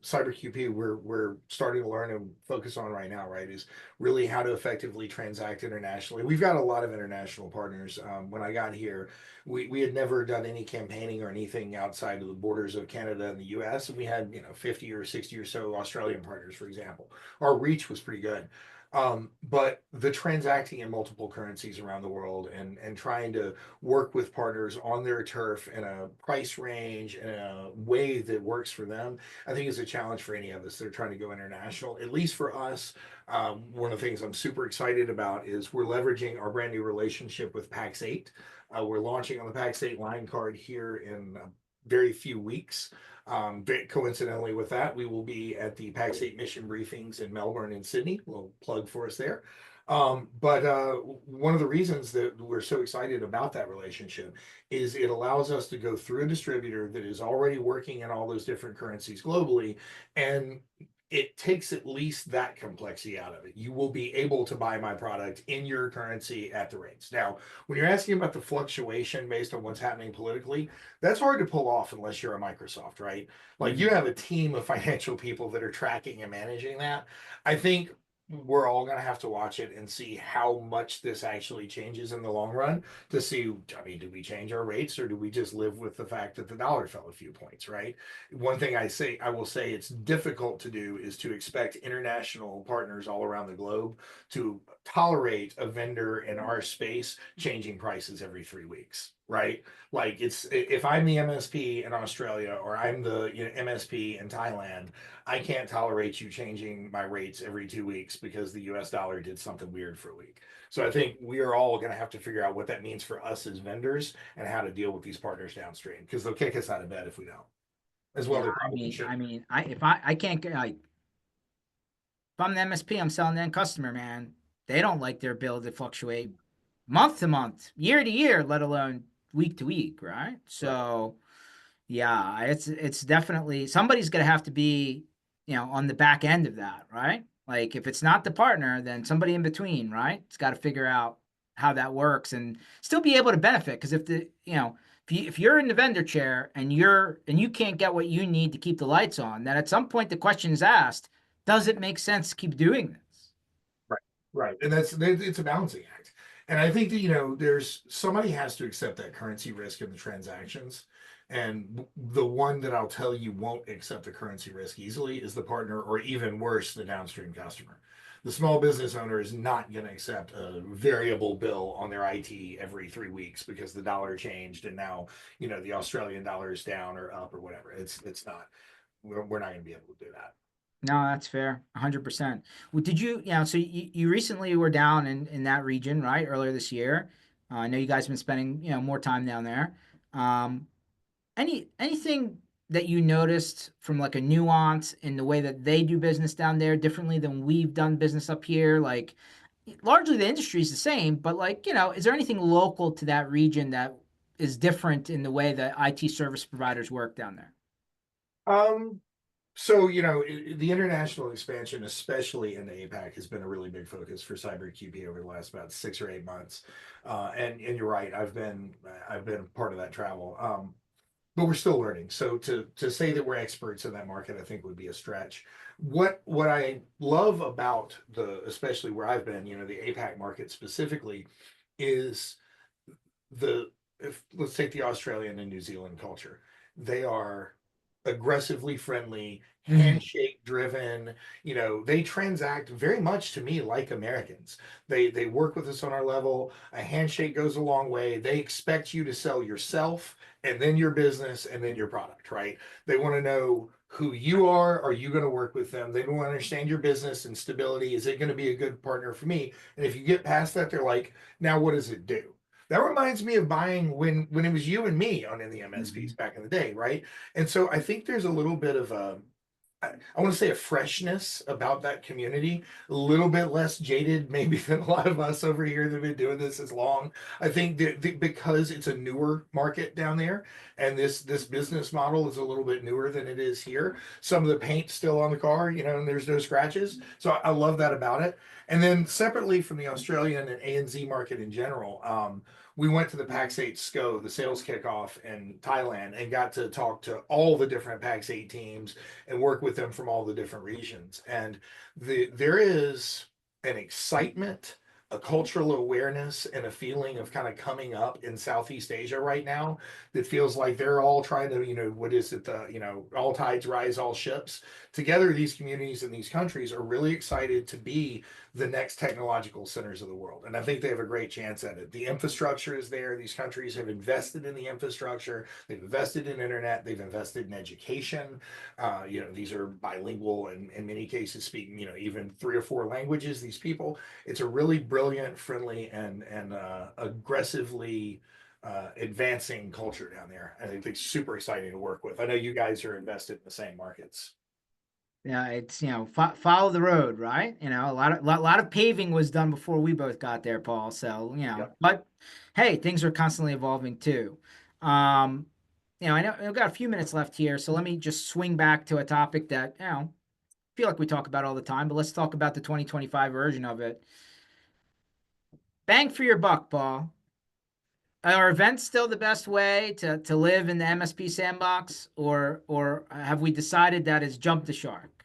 Cyberqp we're starting to learn and focus on right now, right? Is really how to effectively transact internationally. We've got a lot of international partners. When I got here, we had never done any campaigning or anything outside of the borders of Canada and the US. And we had, 50 or 60 or so Australian partners, for example. Our reach was pretty good. But the transacting in multiple currencies around the world and trying to work with partners on their turf in a price range in a way that works for them, I think is a challenge for any of us that are trying to go international. At least for us, one of the things I'm super excited about is we're leveraging our brand new relationship with PAX 8. We're launching on the PAX 8 line card here in very few weeks. Coincidentally, with that, we will be at the PAX 8 mission briefings in Melbourne and Sydney. We'll plug for us there. But one of the reasons that we're so excited about that relationship is it allows us to go through a distributor that is already working in all those different currencies globally, and it takes at least that complexity out of it. You will be able to buy my product in your currency at the rates. Now, when you're asking about the fluctuation based on what's happening politically, that's hard to pull off unless you're a Microsoft, right? Like you Mhm. have a team of financial people that are tracking and managing that. I think we're all going to have to watch it and see how much this actually changes in the long run to see, I mean, do we change our rates or do we just live with the fact that the dollar fell a few points, right? One thing I will say it's difficult to do is to expect international partners all around the globe to tolerate a vendor in our space changing prices every 3 weeks, right? Like it's if I'm the MSP in Australia or I'm the MSP in Thailand, I can't tolerate you changing my rates every 2 weeks because the US dollar did something weird for a week. So I think we are all going to have to figure out what that means for us as vendors and how to deal with these partners downstream because they'll kick us out of bed if we don't. As well, Yeah, they I probably mean, should. I can't get like if I'm the MSP, I'm selling to end customer, man. They don't like their bill to fluctuate month to month, year to year, let alone week to week, right? Right. So yeah, it's definitely somebody's gonna have to be, on the back end of that, right? Like if it's not the partner, then somebody in between, right? It's got to figure out how that works and still be able to benefit. Because if you're in the vendor chair and you can't get what you need to keep the lights on, then at some point the question is asked, does it make sense to keep doing this? Right. Right. And it's a balancing act. And I think that, there's somebody has to accept that currency risk in the transactions. And the one that I'll tell you won't accept the currency risk easily is the partner, or even worse, the downstream customer. The small business owner is not going to accept a variable bill on their IT every 3 weeks because the dollar changed and now, the Australian dollar is down or up or whatever. It's not. We're not going to be able to do that. No, that's fair. 100%. Well, did so you recently were down in that region, right? Earlier this year. I know you guys have been spending, more time down there. Um, anything that you noticed from like a nuance in the way that they do business down there differently than we've done business up here? Like largely the industry is the same, but like, is there anything local to that region that is different in the way that IT service providers work down there? Um, So, the international expansion, especially in the APAC, has been a really big focus for Cyberqp over the last about 6 or 8 months. And you're right, I've been part of that travel. But we're still learning. So to say that we're experts in that market, I think would be a stretch. What I love about especially where I've been, the APAC market specifically, is the if let's take the Australian and New Zealand culture. They are aggressively friendly, Mhm. handshake driven. You know, they transact very much to me like Americans. They work with us on our level. A handshake goes a long way. They expect you to sell yourself and then your business and then your product, right? They want to know who you are you going to work with them? They want to understand your business and stability. Is it going to be a good partner for me? And if you get past that, they're like, now what does it do? That reminds me of buying when it was you and me on in the MSPs Mhm. back in the day, right? And so I think there's a little bit of a, I want to say a freshness about that community, a little bit less jaded maybe than a lot of us over here that have been doing this as long. I think that because it's a newer market down there, and this business model is a little bit newer than it is here. Some of the paint's still on the car, you know, and there's no scratches. So I love that about it. And then separately from the Australian and ANZ market in general, we went to the PAX 8 SCO, the sales kickoff in Thailand, and got to talk to all the different PAX 8 teams and work with them from all the different regions. And there is an excitement, a cultural awareness, and a feeling of kind of coming up in Southeast Asia right now that feels like they're all trying to, you know, what is it, you know, all tides rise, all ships. Together, these communities and these countries are really excited to be the next technological centers of the world. And I think they have a great chance at it. The infrastructure is there. These countries have invested in the infrastructure, they've invested in internet, they've invested in education. You know, these are bilingual and in many cases speaking, you know, even 3 or 4 languages. These people, it's a really brilliant, friendly, and aggressively advancing culture down there. I think it's super exciting to work with. I know you guys are invested in the same markets. Yeah, it's follow the road, right? A lot of paving was done before we both got there, Paul. So Yep. but hey, things are constantly evolving too. Um, I know we've got a few minutes left here, so let me just swing back to a topic that feel like we talk about all the time, but let's talk about the 2025 version of it. Bang for your buck, Paul. Are events still the best way to live in the MSP sandbox, or have we decided that it's jump the shark?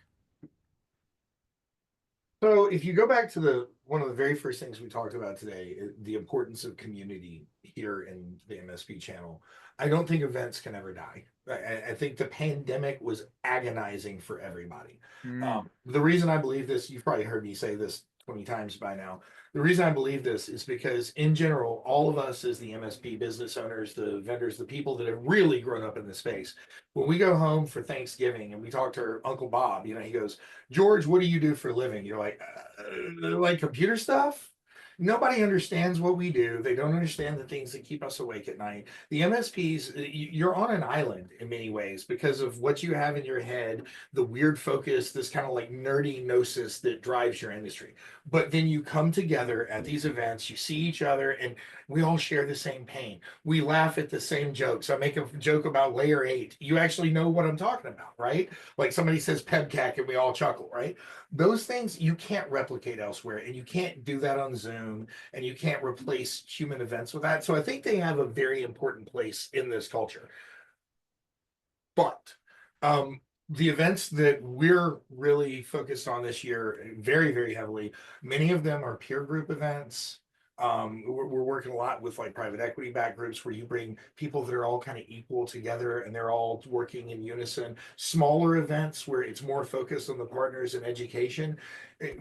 So if you go back to the one of the very first things we talked about today, the importance of community here in the MSP channel, I don't think events can ever die. I think the pandemic was agonizing for everybody. Mm, The reason I believe this, you've probably heard me say this 20 times by now. The reason I believe this is because, in general, all of us as the MSP business owners, the vendors, the people that have really grown up in the space, when we go home for Thanksgiving and we talk to Uncle Bob, you know, he goes, George, what do you do for a living? You're like computer stuff. Nobody understands what we do. They don't understand the things that keep us awake at night. The MSPs, you're on an island in many ways because of what you have in your head, the weird focus, this kind of like nerdy gnosis that drives your industry. But then you come together at these events, you see each other, and we all share the same pain. We laugh at the same jokes. I make a joke about layer 8. You actually know what I'm talking about, right? Like somebody says PEBCAC and we all chuckle, right? Those things you can't replicate elsewhere, and you can't do that on Zoom, and you can't replace human events with that. So I think they have a very important place in this culture. But the events that we're really focused on this year, very, very heavily, many of them are peer group events. We're working a lot with like private equity back groups where you bring people that are all kind of equal together and they're all working in unison. Smaller events where it's more focused on the partners and education.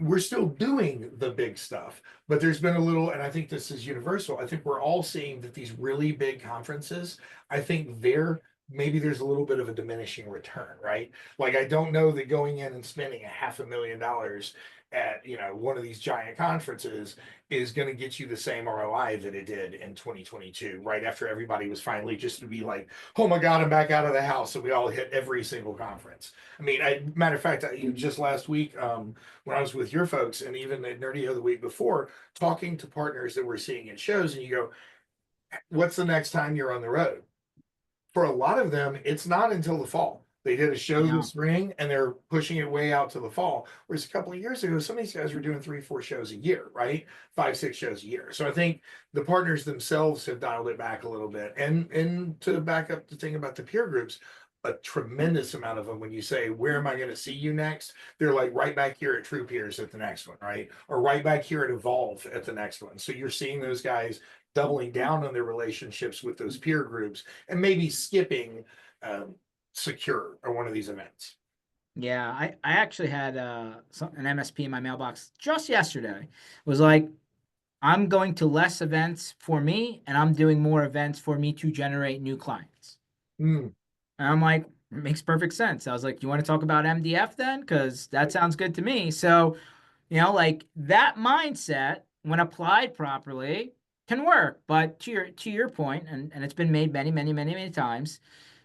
We're still doing the big stuff, but there's been a little, and I think this is universal. I think we're all seeing that these really big conferences, I think they're maybe there's a little bit of a diminishing return, right? Like I don't know that going in and spending $500,000 at one of these giant conferences is going to get you the same ROI that it did in 2022, right after everybody was finally just to be like, oh my God, I'm back out of the house, and we all hit every single conference. I mean, matter of fact, just last week when I was with your folks, and even at Nerdio the week before, talking to partners that we're seeing at shows, and you go, what's the next time you're on the road? For a lot of them, it's not until the fall. They did a show yeah. this spring and they're pushing it way out to the fall. Whereas a couple of years ago, some of these guys were doing 3, 4 shows a year, right? 5, 6 shows a year. So I think the partners themselves have dialed it back a little bit. And to back up the thing about the peer groups, a tremendous amount of them, when you say, where am I going to see you next? They're like right back here at True Peers at the next one, right? Or right back here at Evolve at the next one. So you're seeing those guys doubling down on their relationships with those peer groups and maybe skipping secure at one of these events. Yeah, I actually had an MSP in my mailbox just yesterday. Was like, I'm going to less events for me, and I'm doing more events for me to generate new clients. Mm. And I'm like, makes perfect sense. I was like, you want to talk about MDF then? Because that sounds good to me. So, like that mindset, when applied properly, can work. But to your point, and it's been made many, many, many, many times,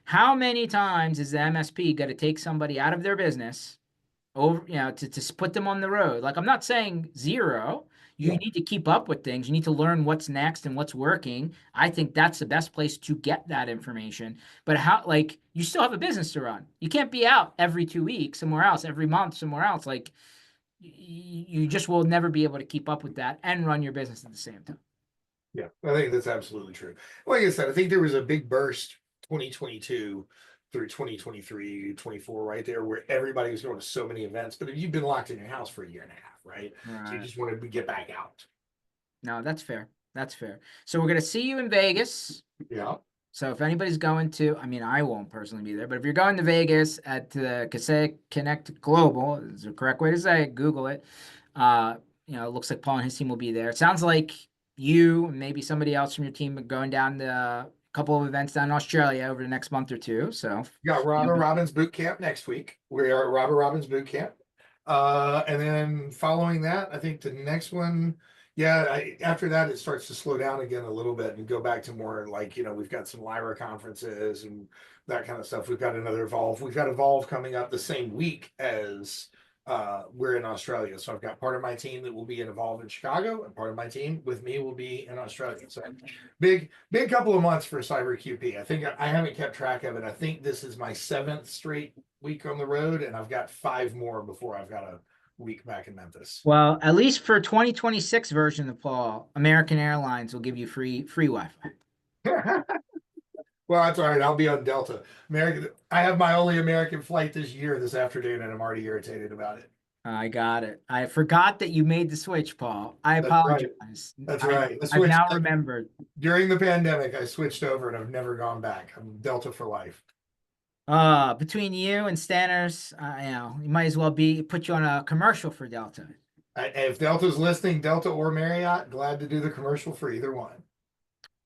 how many times is the MSP going to take somebody out of their business over, to put them on the road? Like, I'm not saying zero. You Yeah. need to keep up with things. You need to learn what's next and what's working. I think that's the best place to get that information. But how, like, you still have a business to run. You can't be out every 2 weeks somewhere else, every month somewhere else. Like, you just will never be able to keep up with that and run your business at the same time. Yeah, I think that's absolutely true. Like I said, I think there was a big burst 2022 through 2023, 24 right there where everybody was going to so many events. But if you've been locked in your house for a year and a half, right? So you Right. just wanted to get back out. No, that's fair. That's fair. So we're gonna see you in Vegas. Yeah. So if anybody's going to, I mean, I won't personally be there, but if you're going to Vegas at the Cassette Connect Global, is the correct way to say it, Google it. Uh, it looks like Paul and his team will be there. It sounds like you and maybe somebody else from your team are going down to a couple of events down in Australia over the next month or two. So, We got you Robert know, Robbins boot camp next week. We are at Robert Robbins boot camp. And then following that, I think the next one, yeah, after that, it starts to slow down again a little bit and go back to more like, we've got some Lyra conferences and that kind of stuff. We've got another Evolve. We've got Evolve coming up the same week as we're in Australia. So I've got part of my team that will be in Evolve in Chicago, and part of my team with me will be in Australia. So big couple of months for Cyberqp. I think I haven't kept track of it. I think this is my seventh straight week on the road, and I've got 5 more before I've got a week back in Memphis. well, at least for 2026 version of Paul, American Airlines will give you free Wi-Fi. Well, that's all right. I'll be on Delta. American. I have my only American flight this year, this afternoon, and I'm already irritated about it. I got it. I forgot that you made the switch, Paul. I That's right. apologize. That's I right. I I've switched now remembered. during the pandemic. I switched over, and I've never gone back. I'm Delta for life. Between you and Stanners, you might as well put you on a commercial for Delta. If Delta's listening, Delta or Marriott, glad to do the commercial for either one.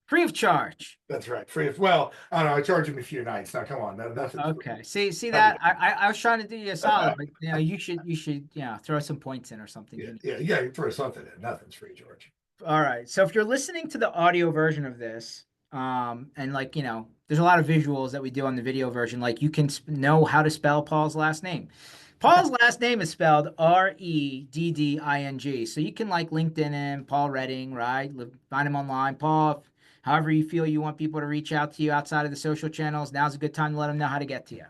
Free of charge. That's right. Free. Well, I don't know. I charge them a few nights. Now, come on. Nothing's Okay. See free. that? I was trying to do you a solid, but you should throw some points in or something. Yeah, yeah, yeah. You throw something in. Nothing's free, George. All right. So if you're listening to the audio version of this, and like, there's a lot of visuals that we do on the video version, like you can know how to spell Paul's last name. Paul's last name is spelled Redding. So you can like LinkedIn him, Paul Redding, right? Find him online. Paul, however you feel you want people to reach out to you outside of the social channels, now's a good time to let them know how to get to you.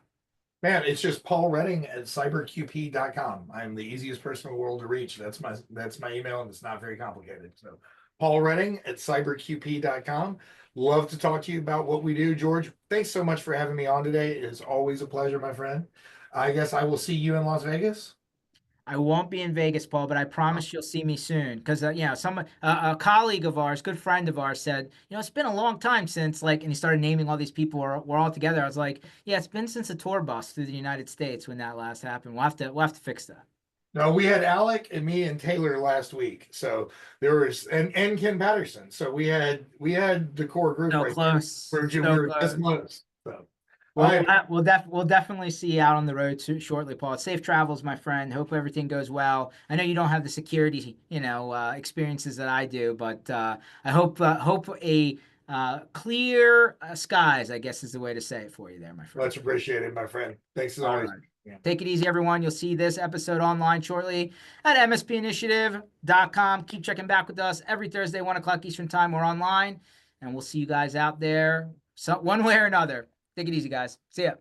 Man, it's just Paul Redding at cyberqp.com. I'm the easiest person in the world to reach. That's my email, and it's not very complicated. So Paul Redding at cyberqp.com. Love to talk to you about what we do, George. Thanks so much for having me on today. It is always a pleasure, my friend. I guess I will see you in Las Vegas. I won't be in Vegas, Paul, but I promise you'll see me soon. Because a colleague of ours, good friend of ours, said, it's been a long time since and he started naming all these people. We're all together. I was like, yeah, it's been since a tour bus through the United States when that last happened. We'll have to fix that. No, we had Alec and me and Taylor last week. So there was and Ken Patterson. So we had the core group So right close, there. We so were this close. close. So all Well, right. we'll definitely see you out on the road shortly, Paul. Safe travels, my friend. Hope everything goes well. I know you don't have the security, experiences that I do, but I hope a clear skies, I guess is the way to say it for you there, my friend. Much appreciated, my friend. Thanks as All always. right. Yeah. Take it easy, everyone. You'll see this episode online shortly at mspinitiative.com. Keep checking back with us every Thursday, 1 o'clock Eastern Time. We're online, and we'll see you guys out there one way or another. Take it easy, guys. See ya.